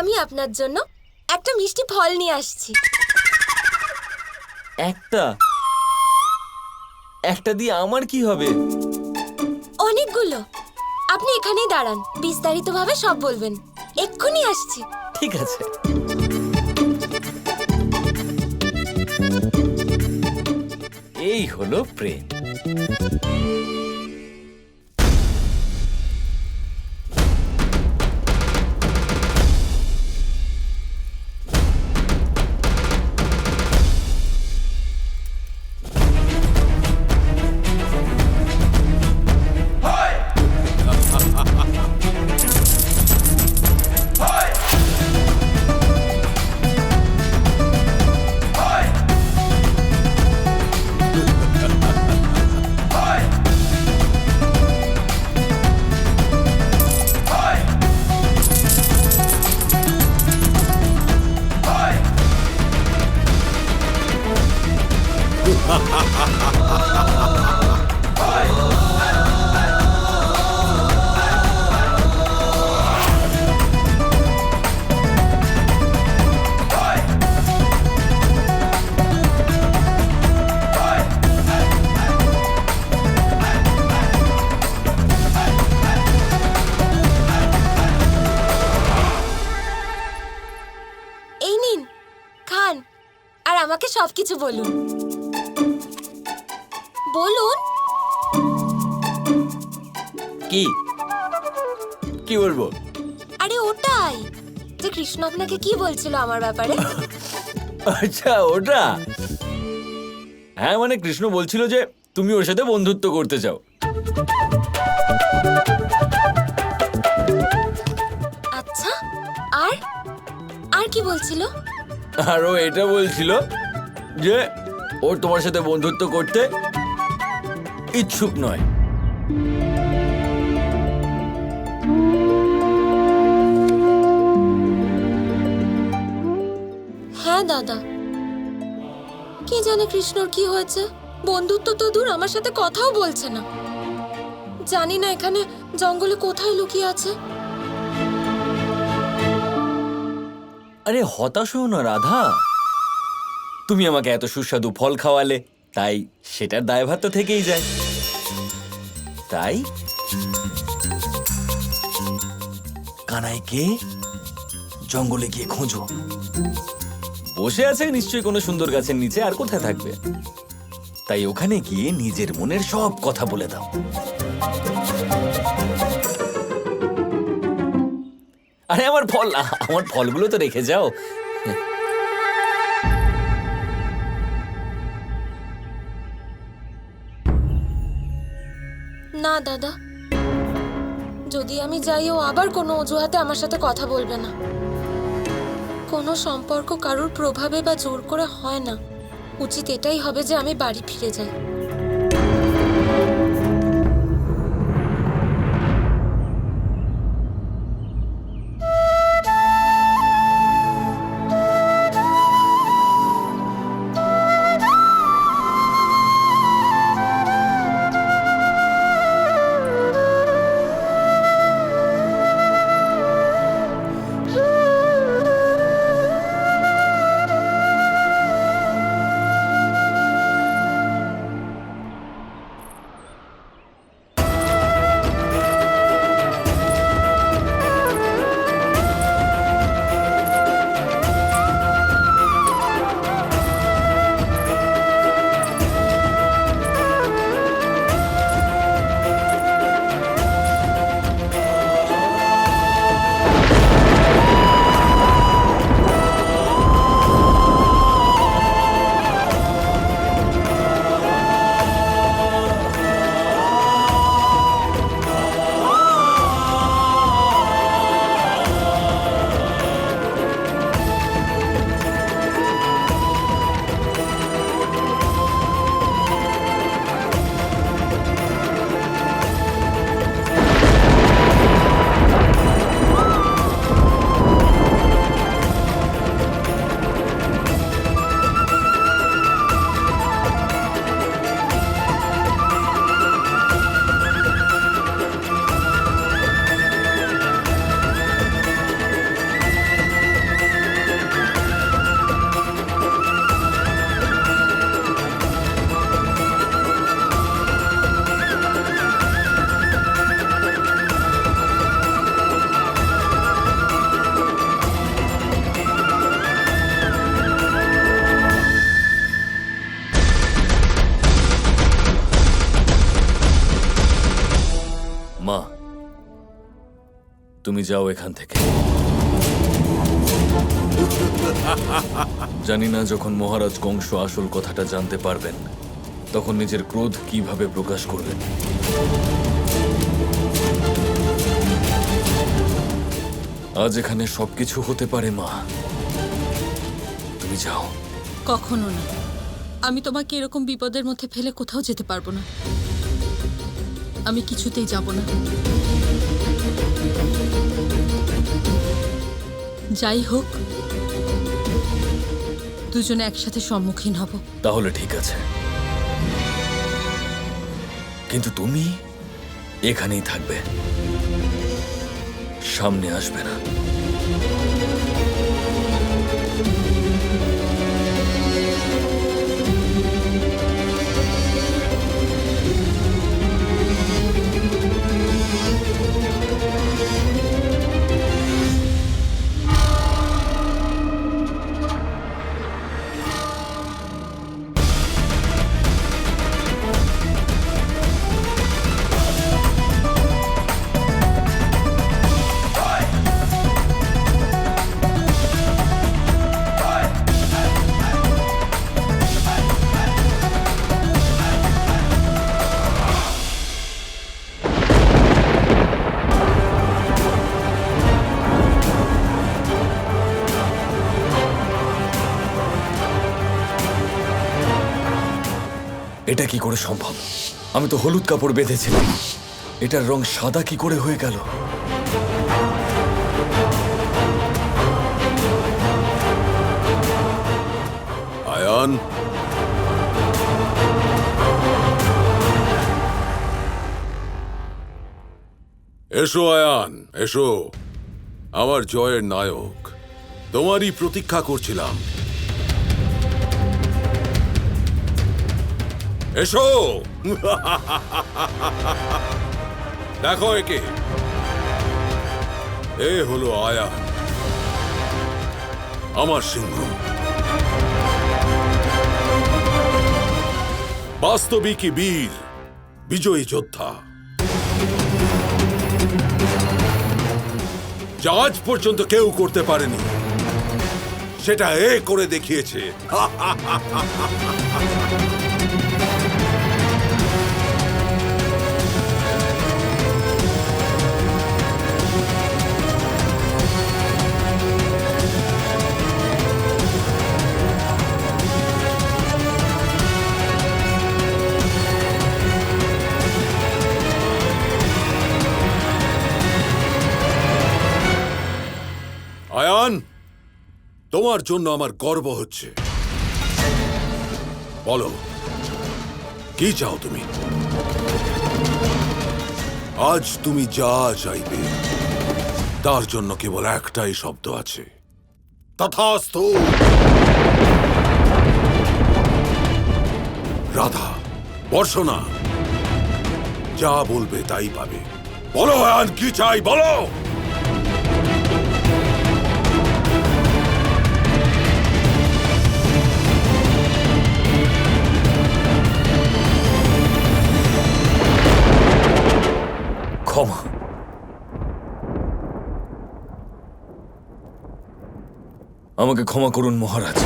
আমি আপনার জন্য একটা মিষ্টি ফল নিয়ে আসছি। একটা একটা দিয়ে আমার কি হবে? অনেকগুলো। আপনি এখানেই দাঁড়ান, বিস্তারিতভাবে সব বলবেন। এক্ষুনি আসছি। ঠিক আছে। এই হলো প্রেম। এই নিন, খান আর আমাকে সবকিছু বলুন। বলুন। কি কি বলবো? আরে ওটাই, যে কৃষ্ণ আপনাকে কি বলছিল আমার ব্যাপারে। আচ্ছা, ওটা। হ্যাঁ, মানে কৃষ্ণ বলছিল যে তুমি ওর সাথে বন্ধুত্ব করতে চাও। আচ্ছা, আর আর কি বলছিল? আর ও এটা বলছিল যে ওর তোমার সাথে বন্ধুত্ব করতে ইচ্ছুক নয়। হ্যাঁ দাদা, কি জানে কৃষ্ণর কি হয়েছে। বন্ধুত্ব তো দূর, আমার সাথে কথাও বলছে না। জানি না এখানে জঙ্গলে কোথায় লুকিয়ে আছে। আরে হতাশ হও না রাধা, তুমি আমাকে এত সুস্বাদু ফল খাওয়ালে, তাই সেটার দায়ভার তো থেকেই যায়। তাই কানাইকে জঙ্গলে গিয়ে খোঁজো। বসে আছে নিশ্চয়ই কোনো সুন্দর গাছের নিচে, আর কোথায় থাকবে। তাই ওখানে গিয়ে নিজের মনের সব কথা বলে দাও। আরে আমার ফলগুলো তো রেখে যাও। না দাদা, যদি আমি যাই ও আবার কোনো অজুহাতে আমার সাথে কথা বলবে না। কোনো সম্পর্ক কারোর প্রভাবে বা জোর করে হয় না। উচিত এটাই হবে যে আমি বাড়ি ফিরে যাই। তুমি যাও এখান থেকে। জানি না যখন মহারাজ কংস আসল কথাটা জানতে পারবেন তখন নিজের ক্রোধ কিভাবে প্রকাশ করবেন। আজ এখানে সবকিছু হতে পারে মা, তুমি যাও। কখনো না, আমি তোমাকে এরকম বিপদের মধ্যে ফেলে কোথাও যেতে পারবো না। আমি কিছুতেই যাব না। যাই হোক, দুজনে একসাথে সম্মুখীন হব। তাহলে ঠিক আছে, কিন্তু তুমি এখানেই থাকবে, সামনে আসবে না। এটা কি করে সম্ভব? আমি তো হলুদ কাপড় বেঁধেছিলাম, এটার রং সাদা কি করে হয়ে গেল? আয়ান, এসো আয়ান, এসো। আমার জয়ের নায়ক, তোমারই প্রতীক্ষা করছিলাম। এসো। দেখো একে, এ হলো আয়ান, আমার সিংহ। বাস্তবিকই বীর, বিজয়ী যোদ্ধা, যা আজ পর্যন্ত কেউ করতে পারেনি সেটা এ করে দেখিয়েছে। আয়ান, তোমার জন্য আমার গর্ব হচ্ছে। বলো, কি চাও তুমি? আজ তুমি যা চাইবে তার জন্য কেবল একটাই শব্দ আছে, তথাস্তু। রাধা, বর্ষনা, যা বলবে তাই পাবে। বলো আয়ান, কি চাই বলো। ক্ষমা, আমাকে ক্ষমা করুন মহারাজ।